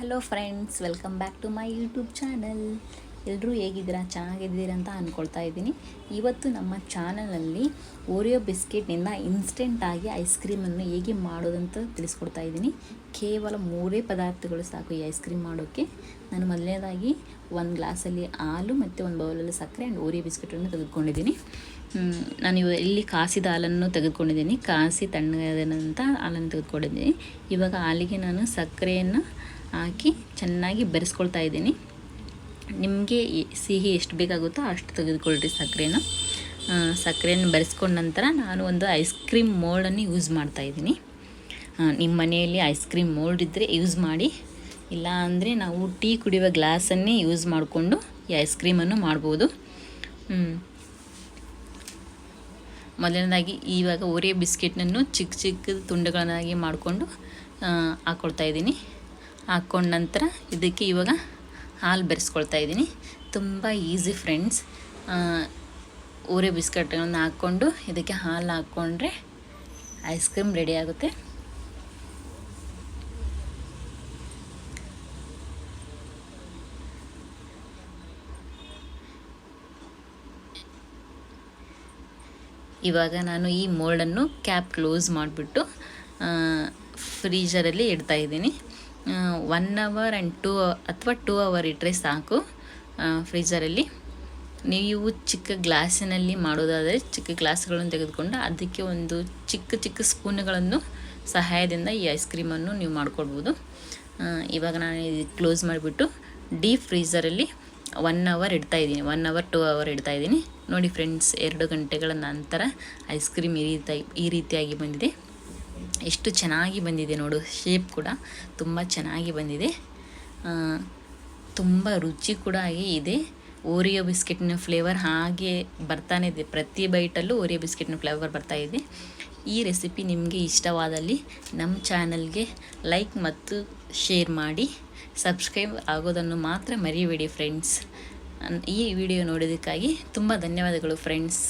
Hello friends, welcome back to my YouTube channel. ಎಲ್ಲರೂ ಹೇಗಿದ್ದೀರಾ? ಚೆನ್ನಾಗಿದ್ದೀರಾ ಅಂತ ಅಂದ್ಕೊಳ್ತಾ ಇದ್ದೀನಿ. ಇವತ್ತು ನಮ್ಮ ಚಾನಲಲ್ಲಿ ಓರಿಯೋ ಬಿಸ್ಕೆಟ್ನಿಂದ ಇನ್ಸ್ಟೆಂಟಾಗಿ ಐಸ್ ಕ್ರೀಮನ್ನು ಹೇಗೆ ಮಾಡೋದಂತ ತಿಳಿಸ್ಕೊಡ್ತಾ ಇದ್ದೀನಿ. ಕೇವಲ 3 ಪದಾರ್ಥಗಳು ಸಾಕು ಈ ಐಸ್ ಕ್ರೀಮ್ ಮಾಡೋಕ್ಕೆ. ನಾನು ಮೊದಲನೇದಾಗಿ ಒಂದು ಗ್ಲಾಸಲ್ಲಿ ಹಾಲು ಮತ್ತು ಒಂದು ಬೌಲಲ್ಲಿ ಸಕ್ಕರೆ ಆ್ಯಂಡ್ ಓರಿಯೋ ಬಿಸ್ಕೆಟನ್ನು ತೆಗೆದುಕೊಂಡಿದ್ದೀನಿ. ನಾನು ಇಲ್ಲಿ ಕಾಸಿದ ಹಾಲನ್ನು ತೆಗೆದುಕೊಂಡಿದ್ದೀನಿ. ಕಾಸಿ ತಣ್ಣಗಾದ ನಂತರ ಹಾಲನ್ನು ತೆಗೆದುಕೊಂಡಿದ್ದೀನಿ. ಇವಾಗ ಹಾಲಿಗೆ ನಾನು ಸಕ್ಕರೆಯನ್ನು ಹಾಕಿ ಚೆನ್ನಾಗಿ ಬೆರೆಸ್ಕೊಳ್ತಾ ಇದ್ದೀನಿ. ನಿಮಗೆ ಸಿಹಿ ಎಷ್ಟು ಬೇಕಾಗುತ್ತೋ ಅಷ್ಟು ತೆಗೆದುಕೊಳ್ಳ್ರಿ ಸಕ್ಕರೆಯನ್ನು ಬೆರೆಸ್ಕೊಂಡ ನಂತರ ನಾನು ಒಂದು ಐಸ್ ಕ್ರೀಮ್ ಮೋಲ್ಡನ್ನು ಯೂಸ್ ಮಾಡ್ತಾಯಿದ್ದೀನಿ. ನಿಮ್ಮ ಮನೆಯಲ್ಲಿ ಐಸ್ ಕ್ರೀಮ್ ಮೋಲ್ಡ್ ಇದ್ದರೆ ಯೂಸ್ ಮಾಡಿ, ಇಲ್ಲ ಅಂದರೆ ನಾವು ಟೀ ಕುಡಿಯುವ ಗ್ಲಾಸನ್ನೇ ಯೂಸ್ ಮಾಡಿಕೊಂಡು ಈ ಐಸ್ ಕ್ರೀಮನ್ನು ಮಾಡ್ಬೋದು. ಮೊದಲನೇದಾಗಿ ಇವಾಗ ಓರಿಯೋ ಬಿಸ್ಕೆಟ್ನನ್ನು ಚಿಕ್ಕ ಚಿಕ್ಕ ತುಂಡುಗಳನ್ನಾಗಿ ಮಾಡಿಕೊಂಡು ಹಾಕ್ಕೊಳ್ತಾ ಇದ್ದೀನಿ. ಹಾಕ್ಕೊಂಡ ನಂತರ ಇದಕ್ಕೆ ಇವಾಗ ಹಾಲು ಬೆರೆಸ್ಕೊಳ್ತಾ ಇದ್ದೀನಿ. ತುಂಬ ಈಸಿ ಫ್ರೆಂಡ್ಸ್. ಓರಿಯೋ ಬಿಸ್ಕೆಟ್ಗಳನ್ನು ಹಾಕ್ಕೊಂಡು ಇದಕ್ಕೆ ಹಾಲು ಹಾಕ್ಕೊಂಡ್ರೆ ಐಸ್ ಕ್ರೀಮ್ ರೆಡಿ ಆಗುತ್ತೆ. ಇವಾಗ ನಾನು ಈ ಮೋಲ್ಡನ್ನು ಕ್ಯಾಪ್ ಕ್ಲೋಸ್ ಮಾಡಿಬಿಟ್ಟು ಫ್ರೀಜರಲ್ಲಿ ಇಡ್ತಾಯಿದ್ದೀನಿ. 1 ಅವರ್ ಆ್ಯಂಡ್ 2 ಅವರ್ ಇಟ್ಟರೆ ಸಾಕು ಫ್ರೀಜರಲ್ಲಿ. ನೀವು ಚಿಕ್ಕ ಗ್ಲಾಸಿನಲ್ಲಿ ಮಾಡೋದಾದರೆ ಚಿಕ್ಕ ಗ್ಲಾಸ್ಗಳನ್ನು ತೆಗೆದುಕೊಂಡು ಅದಕ್ಕೆ ಒಂದು ಚಿಕ್ಕ ಚಿಕ್ಕ ಸ್ಪೂನ್ಗಳನ್ನು ಸಹಾಯದಿಂದ ಈ ಐಸ್ ಕ್ರೀಮನ್ನು ನೀವು ಮಾಡ್ಕೊಳ್ಬೋದು. ಇವಾಗ ನಾನು ಕ್ಲೋಸ್ ಮಾಡಿಬಿಟ್ಟು ಡೀಪ್ ಫ್ರೀಜರಲ್ಲಿ 1 ಅವರ್ ಇಡ್ತಾಯಿದ್ದೀನಿ. 1 ಅವರ್ 2 ಅವರ್ ಇಡ್ತಾಯಿದ್ದೀನಿ. ನೋಡಿ ಫ್ರೆಂಡ್ಸ್, 2 ಗಂಟೆಗಳ ನಂತರ ಐಸ್ ಕ್ರೀಮ್ ಈ ರೀತಿಯಾಗಿ ಬಂದಿದೆ. ಎಷ್ಟು ಚೆನ್ನಾಗಿ ಬಂದಿದೆ ನೋಡು. ಶೇಪ್ ಕೂಡ ತುಂಬ ಚೆನ್ನಾಗಿ ಬಂದಿದೆ. ತುಂಬ ರುಚಿ ಕೂಡ ಆಗಿ ಇದೆ. ಓರಿಯೋ ಬಿಸ್ಕೆಟ್ನ ಫ್ಲೇವರ್ ಹಾಗೆ ಬರ್ತಾನೆ ಇದೆ. ಪ್ರತಿ ಬೈಟಲ್ಲೂ ಓರಿಯೋ ಬಿಸ್ಕೆಟ್ನ ಫ್ಲೇವರ್ ಬರ್ತಾ ಇದೆ. ಈ ರೆಸಿಪಿ ನಿಮಗೆ ಇಷ್ಟವಾದಲ್ಲಿ ನಮ್ಮ ಚಾನಲ್ಗೆ ಲೈಕ್ ಮತ್ತು ಶೇರ್ ಮಾಡಿ, ಸಬ್ಸ್ಕ್ರೈಬ್ ಆಗೋದನ್ನು ಮಾತ್ರ ಮರಿಬೇಡಿ ಫ್ರೆಂಡ್ಸ್. ಈ ವಿಡಿಯೋ ನೋಡೋದಕ್ಕಾಗಿ ತುಂಬ ಧನ್ಯವಾದಗಳು ಫ್ರೆಂಡ್ಸ್.